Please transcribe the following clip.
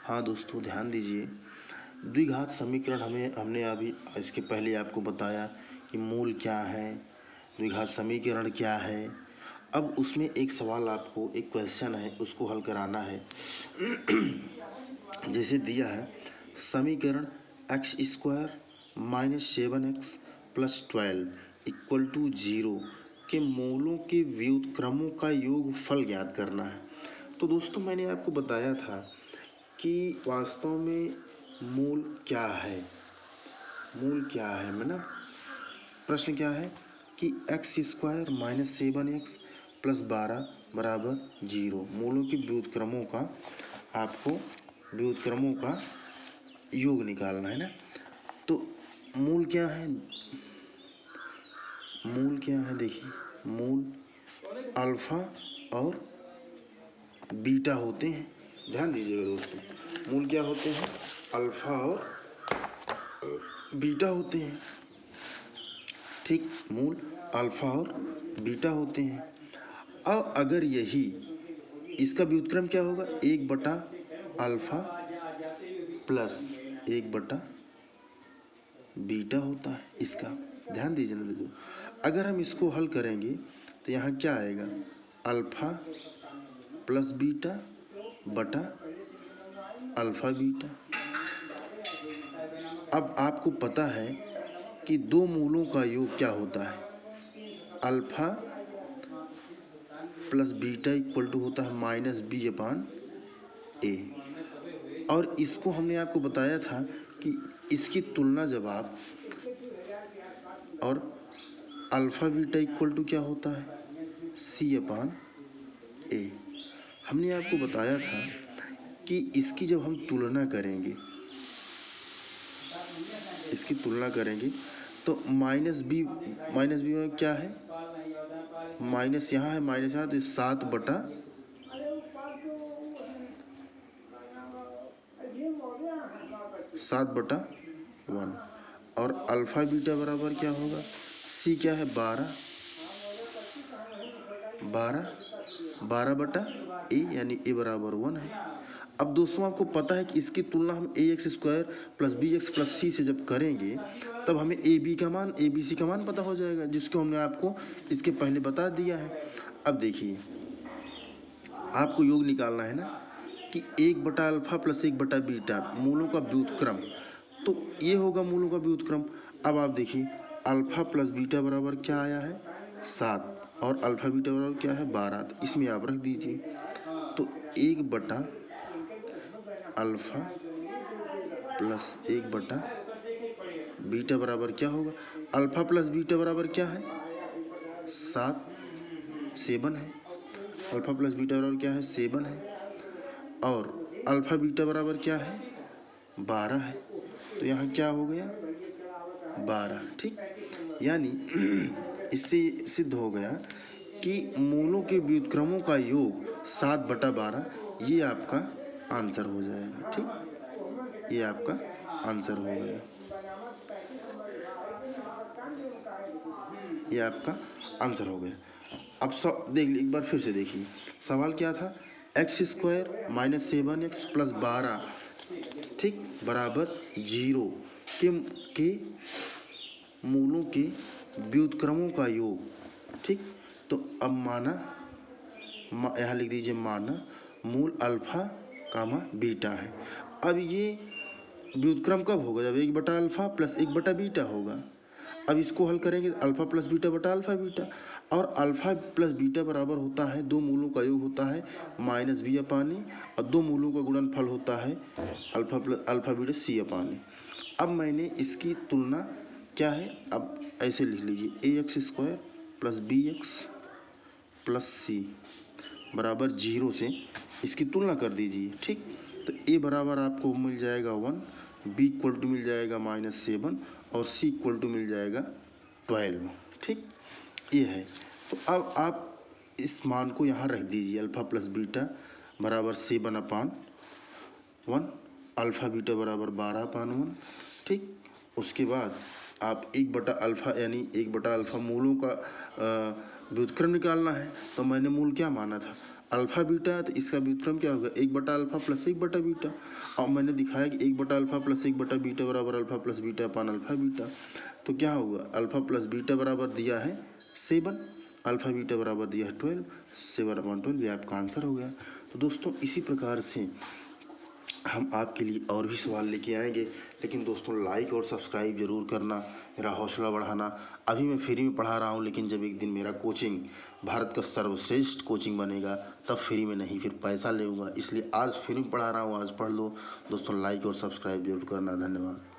हाँ दोस्तों, ध्यान दीजिए। द्विघात समीकरण हमने अभी इसके पहले आपको बताया कि मूल क्या है, द्विघात समीकरण क्या है। अब उसमें एक सवाल, आपको एक क्वेश्चन है, उसको हल कराना है। जैसे दिया है समीकरण x² - 7x + 12 = 0 के मूलों के व्युत्क्रमों का योगफल ज्ञात करना है। तो दोस्तों, मैंने आपको बताया था कि वास्तव में मूल क्या है। मूल क्या है मैं ना, प्रश्न क्या है कि x² - 7x + 12 = 0। मूलों के व्युत्क्रमों का, आपको व्युत्क्रमों का योग निकालना है ना। तो मूल क्या है, मूल क्या है देखिए, मूल अल्फा और बीटा होते हैं। ध्यान दीजिएगा दोस्तों, मूल क्या होते हैं, अल्फा और बीटा होते हैं। ठीक, मूल अल्फा और बीटा होते हैं। अब अगर यही इसका व्युत्क्रम क्या होगा, 1/अल्फा प्लस 1/बीटा होता है इसका। ध्यान दीजिए ना देखो, अगर हम इसको हल करेंगे तो यहाँ क्या आएगा, अल्फा प्लस बीटा बटा अल्फा बीटा। अब आपको पता है कि दो मूलों का योग क्या होता है, अल्फा प्लस बीटा = होता है -b/a। और इसको हमने आपको बताया था कि इसकी तुलना जब आप, और अल्फा बीटा = क्या होता है, c/a। हमने आपको बताया था कि इसकी जब हम तुलना करेंगे, इसकी तुलना करेंगे तो -b में क्या है, माइनस यहाँ है, माइनस यहाँ, तो 7/1। और अल्फा बीटा बराबर क्या होगा, c क्या है, 12/a, यानी a बराबर 1 है। अब दोस्तों, आपको पता है कि इसकी तुलना हम ax² + bx + c से जब करेंगे तब हमें ab c का मान पता हो जाएगा, जिसको हमने आपको इसके पहले बता दिया है। अब देखिए, आपको योग निकालना है ना कि 1/अल्फा प्लस 1/बीटा मूलों का व्युत्क्रम, तो ये होगा मूलों का व्युत्क्रम। अब आप देखिए, अल्फा प्लस बीटा बराबर क्या आया है, 7, और अल्फा बीटा बराबर क्या है, 12। तो इसमें आप रख दीजिए, तो 1/अल्फा प्लस 1/बीटा बराबर क्या होगा, अल्फा प्लस बीटा बराबर क्या है, 7 है। अल्फा प्लस बीटा बराबर क्या है, 7 है। और अल्फा बीटा बराबर क्या है, 12 है। तो यहाँ क्या हो गया, 12। ठीक, यानी इससे सिद्ध हो गया कि मूलों के व्युत्क्रमों का योग 7/12, ये आपका आंसर हो जाएगा। ठीक, ये आपका आंसर हो गया, ये आपका आंसर हो गया। अब देख लीजिए, एक बार फिर से देखिए, सवाल क्या था, x² - 7x + 12, ठीक, बराबर 0 के मूलों के व्युत्क्रमों का योग। ठीक, तो अब माना, यहाँ लिख दीजिए, माना मूल अल्फा कामा बीटा है। अब ये व्युत्क्रम कब होगा, जब 1/अल्फा प्लस 1/बीटा होगा। अब इसको हल करेंगे, अल्फा प्लस बीटा बटा अल्फा बीटा, और अल्फा प्लस बीटा बराबर होता है, दो मूलों का योग होता है -b/a, और दो मूलों का गुणनफल होता है अल्फा बीटा c/a। अब मैंने इसकी तुलना क्या है, अब ऐसे लिख लीजिए, ax² + bx + c बराबर 0 से इसकी तुलना कर दीजिए। ठीक, तो a बराबर आपको मिल जाएगा 1, b = मिल जाएगा -7, और c = मिल जाएगा 12। ठीक, ये है। तो अब आप इस मान को यहाँ रख दीजिए, अल्फा प्लस बीटा बराबर 7/1, अल्फा बीटा बराबर 12/1। ठीक, उसके बाद आप 1/अल्फा, यानी 1/अल्फा मूलों का व्युत्क्रम निकालना है। तो मैंने मूल क्या माना था, अल्फा बीटा है तो इसका व्युत्क्रम क्या होगा, 1/अल्फा प्लस 1/बीटा। और मैंने दिखाया कि 1/अल्फा प्लस 1/बीटा बराबर अल्फा प्लस बीटा अपान अल्फा बीटा। तो क्या होगा, अल्फा प्लस बीटा बराबर दिया है 7, अल्फा बीटा बराबर दिया है 12, 7/12 ये आपका आंसर हो गया। तो दोस्तों इसी प्रकार से हम आपके लिए और भी सवाल लेके आएंगे, लेकिन दोस्तों लाइक और सब्सक्राइब जरूर करना, मेरा हौसला बढ़ाना। अभी मैं फ्री में पढ़ा रहा हूँ, लेकिन जब एक दिन मेरा कोचिंग भारत का सर्वश्रेष्ठ कोचिंग बनेगा तब फ्री में नहीं, फिर पैसा लूँगा। इसलिए आज फ्री में पढ़ा रहा हूँ, आज पढ़ लो। दोस्तों लाइक और सब्सक्राइब जरूर करना। धन्यवाद।